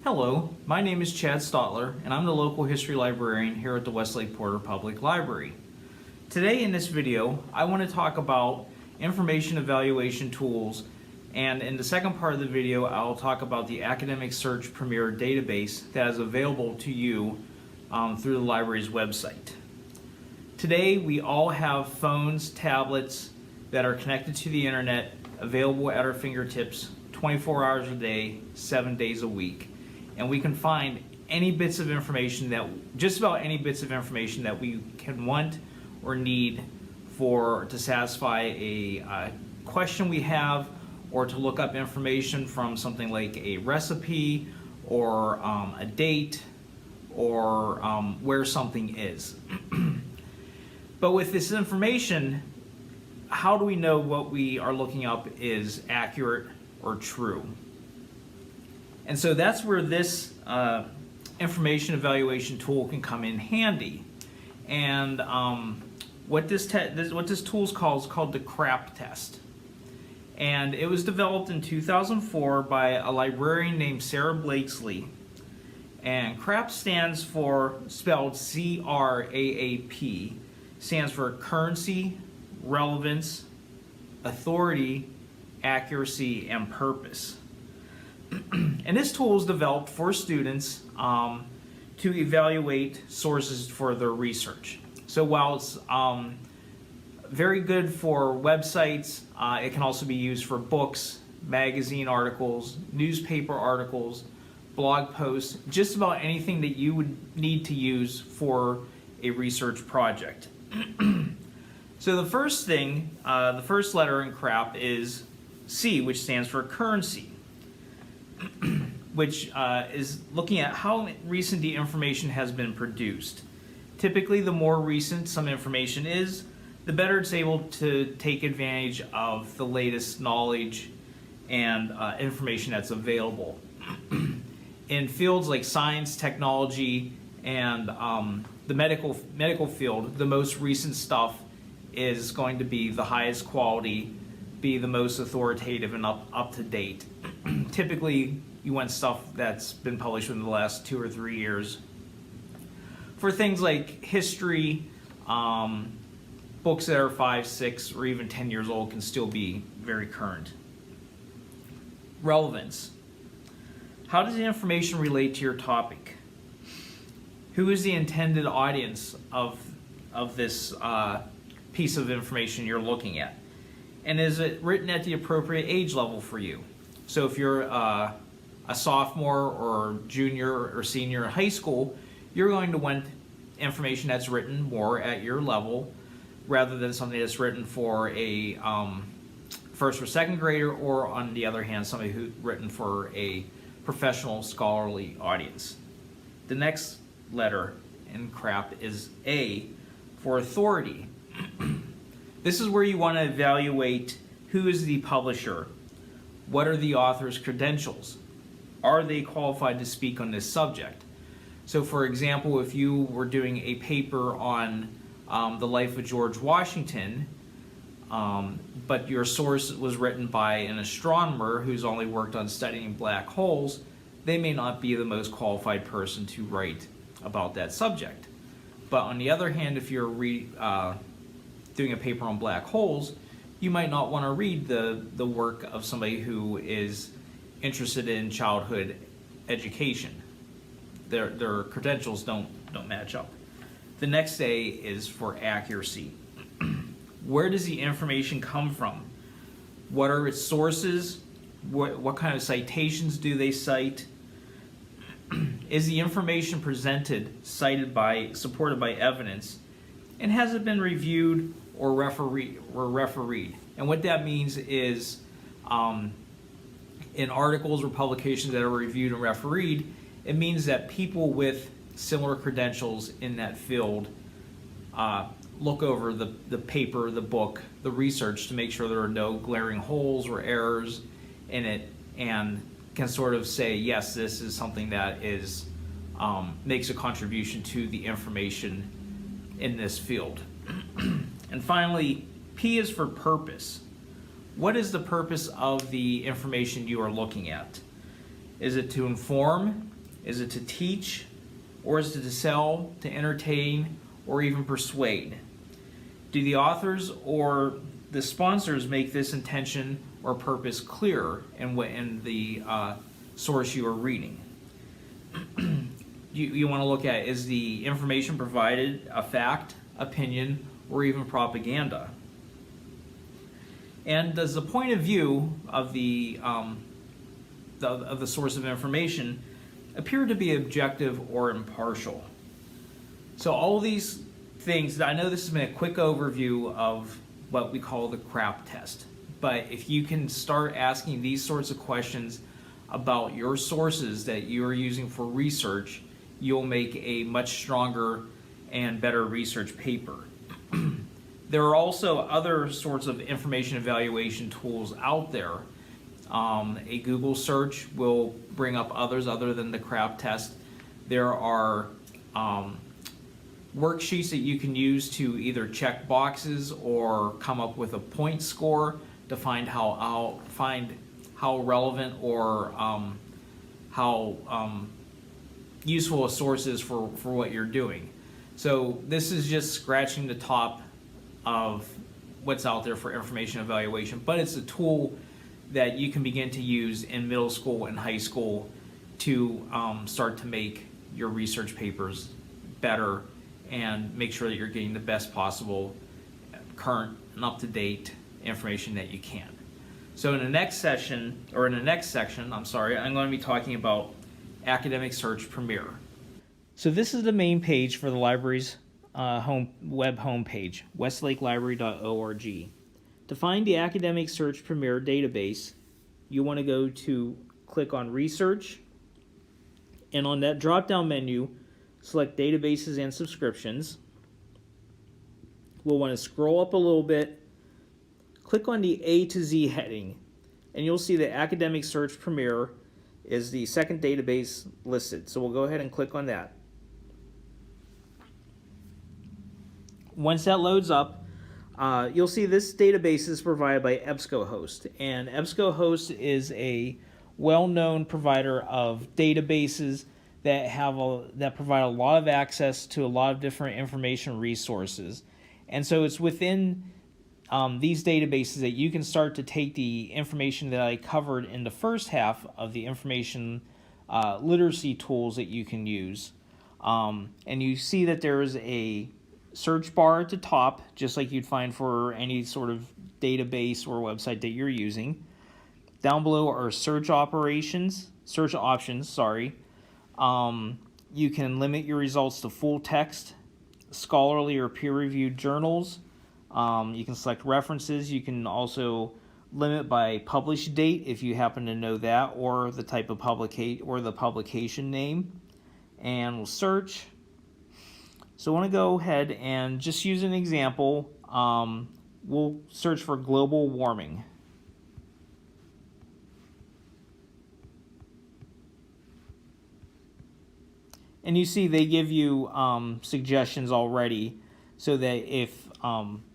Hello, my name is Chad Stotler, and I'm the local history librarian here at the Westlake Porter Public Library. Today in this video, I want to talk about information evaluation tools, and in the second part of the video, I'll talk about the Academic Search Premier database that is available to you through the library's website. Today, we all have phones, tablets that are connected to the internet, available at our fingertips 24 hours a day, 7 days a week. And we can find any bits of information just about any bits of information that we can want or need to satisfy a question we have, or to look up information from something like a recipe or a date or where something is. But with this information, how do we know what we are looking up is accurate or true? And so that's where this information evaluation tool can come in handy. And what this tool is called the CRAAP test. And it was developed in 2004 by a librarian named Sarah Blakesley. And CRAAP spelled C-R-A-A-P, stands for currency, relevance, authority, accuracy, and purpose. And this tool is developed for students to evaluate sources for their research. So while it's very good for websites, it can also be used for books, magazine articles, newspaper articles, blog posts, just about anything that you would need to use for a research project. So the first thing, the first letter in CRAAP is C, which stands for currency, which is looking at how recent the information has been produced. Typically, the more recent some information is, the better it's able to take advantage of the latest knowledge and information that's available. In fields like science, technology, and the medical field, the most recent stuff is going to be the highest quality, be the most authoritative and up to date. Typically, you want stuff that's been published within the last 2 or 3 years. For things like history, books that are 5, 6, or even 10 years old can still be very current. Relevance. How does the information relate to your topic? Who is the intended audience of this piece of information you're looking at? And is it written at the appropriate age level for you? So if you're a sophomore or junior or senior in high school, you're going to want information that's written more at your level rather than something that's written for a first or second grader, or on the other hand, somebody who's written for a professional scholarly audience. The next letter in CRAAP is A for authority. This is where you want to evaluate who is the publisher, what are the author's credentials, are they qualified to speak on this subject. So for example, if you were doing a paper on the life of George Washington, but your source was written by an astronomer who's only worked on studying black holes, they may not be the most qualified person to write about that subject. But on the other hand, if you're doing a paper on black holes, you might not want to read the work of somebody who is interested in childhood education. Their credentials don't match up. The next A is for accuracy. Where does the information come from? What are its sources? What kind of citations do they cite? Is the information presented supported by evidence? And has it been reviewed or refereed? And what that means is in articles or publications that are reviewed and refereed, it means that people with similar credentials in that field look over the paper, the book, the research to make sure there are no glaring holes or errors in it, and can sort of say, yes, this is something that makes a contribution to the information in this field. And finally, P is for purpose. What is the purpose of the information you are looking at? Is it to inform, Is it to teach, or is it to sell, to entertain, or even persuade? Do the authors or the sponsors make this intention or purpose clear in the source you are reading? You want to look at, is the information provided a fact, opinion, or even propaganda? And does the point of view of the source of information appear to be objective or impartial? So all these things, I know this has been a quick overview of what we call the CRAAP test, but if you can start asking these sorts of questions about your sources that you are using for research, you'll make a much stronger and better research paper. There are also other sorts of information evaluation tools out there. A Google search will bring up others other than the CRAAP test. There are worksheets that you can use to either check boxes or come up with a point score to find how relevant or how useful a source is for what you're doing. So this is just scratching the top of what's out there for information evaluation, but it's a tool that you can begin to use in middle school and high school to start to make your research papers better and make sure that you're getting the best possible current and up-to-date information that you can. So in the next section, I'm going to be talking about Academic Search Premier. So this is the main page for the library's web homepage, westlakelibrary.org. To find the Academic Search Premier database, you want to click on Research, and on that drop-down menu, select Databases and Subscriptions. We'll want to scroll up a little bit, click on the A to Z heading, and you'll see that Academic Search Premier is the second database listed. So we'll go ahead and click on that. Once that loads up, you'll see this database is provided by Ebscohost, and Ebscohost is a well-known provider of databases that provide a lot of access to a lot of different information resources. And so it's within these databases that you can start to take the information that I covered in the first half of the information literacy tools that you can use. And you see that there is a search bar at the top, just like you'd find for any sort of database or website that you're using. Down below are search options. You can limit your results to full text, scholarly or peer-reviewed journals. You can select references. You can also limit by published date if you happen to know that, or the type of publication name. And we'll search. So I want to go ahead and just use an example. We'll search for global warming. And you see they give you suggestions already, so that if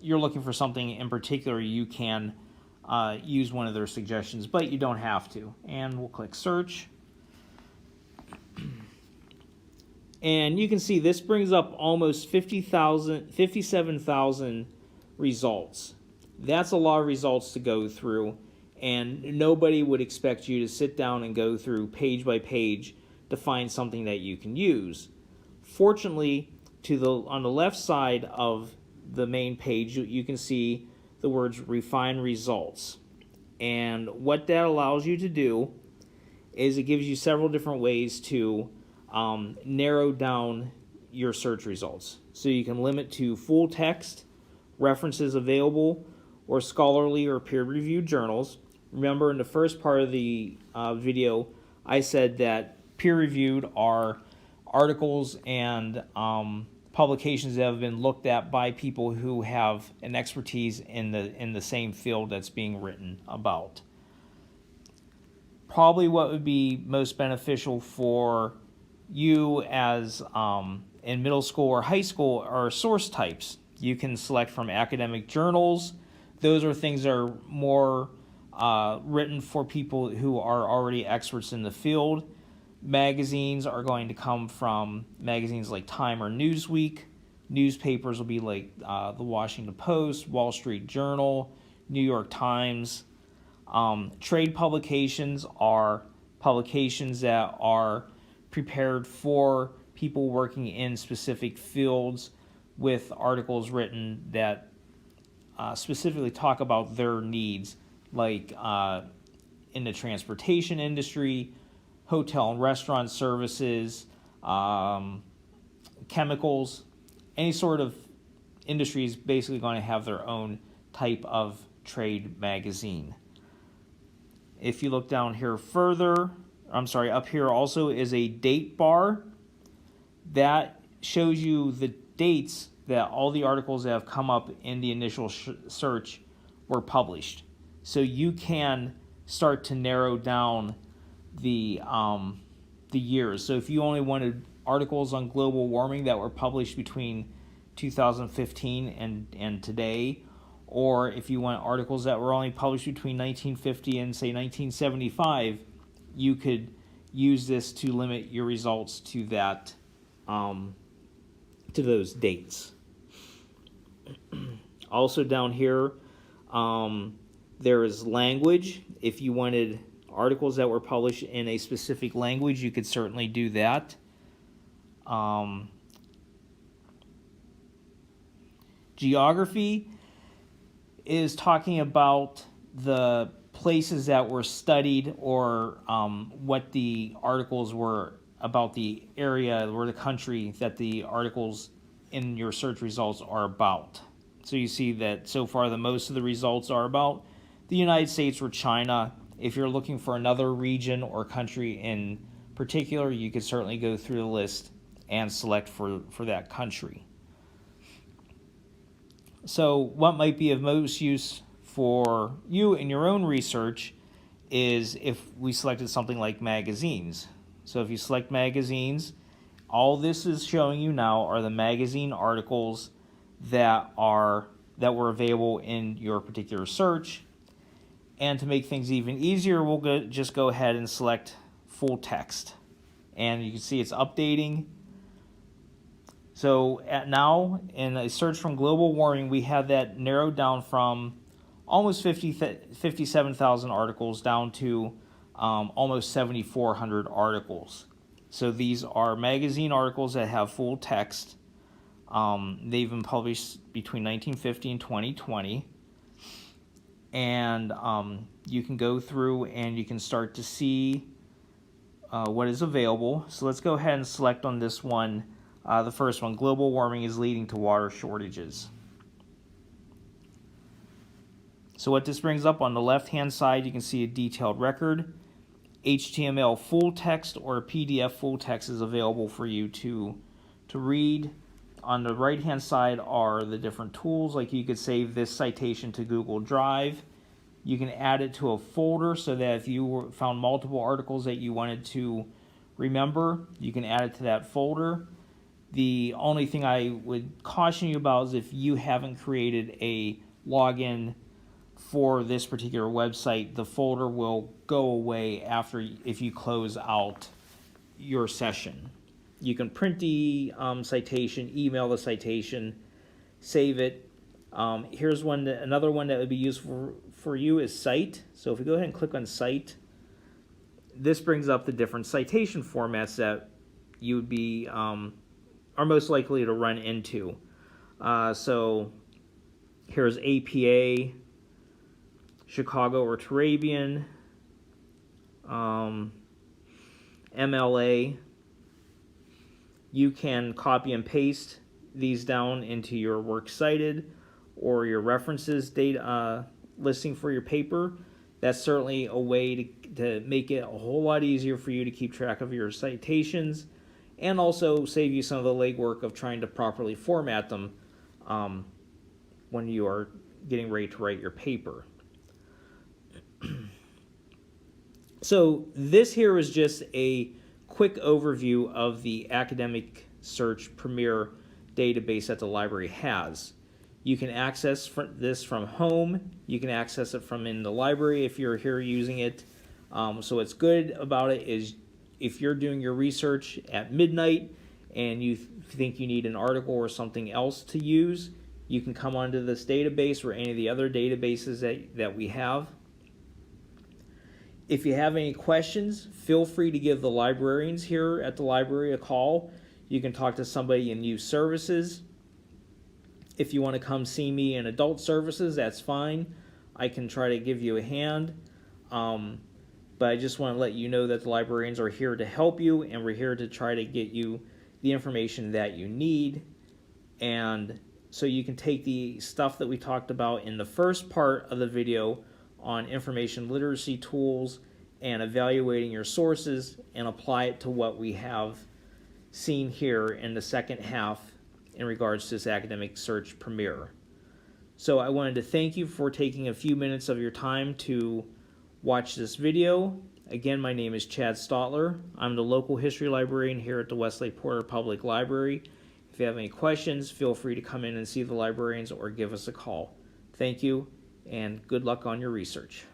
you're looking for something in particular, you can use one of their suggestions, but you don't have to. And we'll click search. And you can see this brings up almost 57,000 results. That's a lot of results to go through, and nobody would expect you to sit down and go through page by page to find something that you can use. Fortunately, on the left side of the main page, you can see the words refine results. And what that allows you to do is it gives you several different ways to narrow down your search results. So you can limit to full text, references available, or scholarly or peer-reviewed journals. Remember, in the first part of the video, I said that peer-reviewed are articles and publications that have been looked at by people who have an expertise in the same field that's being written about. Probably what would be most beneficial for you as in middle school or high school are source types. You can select from academic journals. Those are things that are more written for people who are already experts in the field. Magazines are going to come from magazines like Time or Newsweek. Newspapers will be like the Washington Post, Wall Street Journal, New York Times. Trade publications are publications that are prepared for people working in specific fields with articles written that specifically talk about their needs, like in the transportation industry, hotel and restaurant services, chemicals. Any sort of industry is basically going to have their own type of trade magazine. If you look down here further, up here also is a date bar that shows you the dates that all the articles that have come up in the initial search were published. So you can start to narrow down the years. So if you only wanted articles on global warming that were published between 2015 and today, or if you want articles that were only published between 1950 and say 1975, you could use this to limit your results to that, to those dates. Also down here, there is language. If you wanted articles that were published in a specific language, you could certainly do that. Geography is talking about the places that were studied, or what the articles were about, the area or the country that the articles in your search results are about. So you see that so far the most of the results are about the United States or China. If you're looking for another region or country in particular, you could certainly go through the list and select for that country. So what might be of most use for you in your own research is if we selected something like magazines. So if you select magazines, all this is showing you now are the magazine articles that were available in your particular search. And to make things even easier, we'll just go ahead and select full text. And you can see it's updating. So now, in a search from global warming, we have that narrowed down from almost 57,000 articles down to almost 7,400 articles. So these are magazine articles that have full text. They've been published between 1950 and 2020. And you can go through and you can start to see what is available. So let's go ahead and select on this one. The first one, global warming is leading to water shortages. So what this brings up on the left-hand side, you can see a detailed record. HTML full text or PDF full text is available for you to read. On the right-hand side are the different tools, like you could save this citation to Google Drive. You can add it to a folder so that if you found multiple articles that you wanted to remember, you can add it to that folder. The only thing I would caution you about is if you haven't created a login for this particular website, the folder will go away if you close out your session. You can print the citation, email the citation, save it. Here's another one that would be useful for you is Cite. So if we go ahead and click on Cite, this brings up the different citation formats that you would be are most likely to run into. So here's APA, Chicago or Turabian, MLA. You can copy and paste these down into your works cited or your references data listing for your paper. That's certainly a way to make it a whole lot easier for you to keep track of your citations, and also save you some of the legwork of trying to properly format them when you are getting ready to write your paper. So this here is just a quick overview of the Academic Search Premier database that the library has. You can access this from home. You can access it from in the library if you're here using it. So what's good about it is if you're doing your research at midnight and you think you need an article or something else to use, you can come onto this database or any of the other databases that we have. If you have any questions, feel free to give the librarians here at the library a call. You can talk to somebody in youth services. If you want to come see me in adult services, that's fine. I can try to give you a hand. But I just want to let you know that the librarians are here to help you, and we're here to try to get you the information that you need. And so you can take the stuff that we talked about in the first part of the video on information literacy tools and evaluating your sources and apply it to what we have seen here in the second half in regards to this academic search premiere. So I wanted to thank you for taking a few minutes of your time to watch this video. Again, my name is Chad Stotler. I'm the local history librarian here at the Westlake Porter Public Library. If you have any questions, feel free to come in and see the librarians or give us a call. Thank you, and good luck on your research.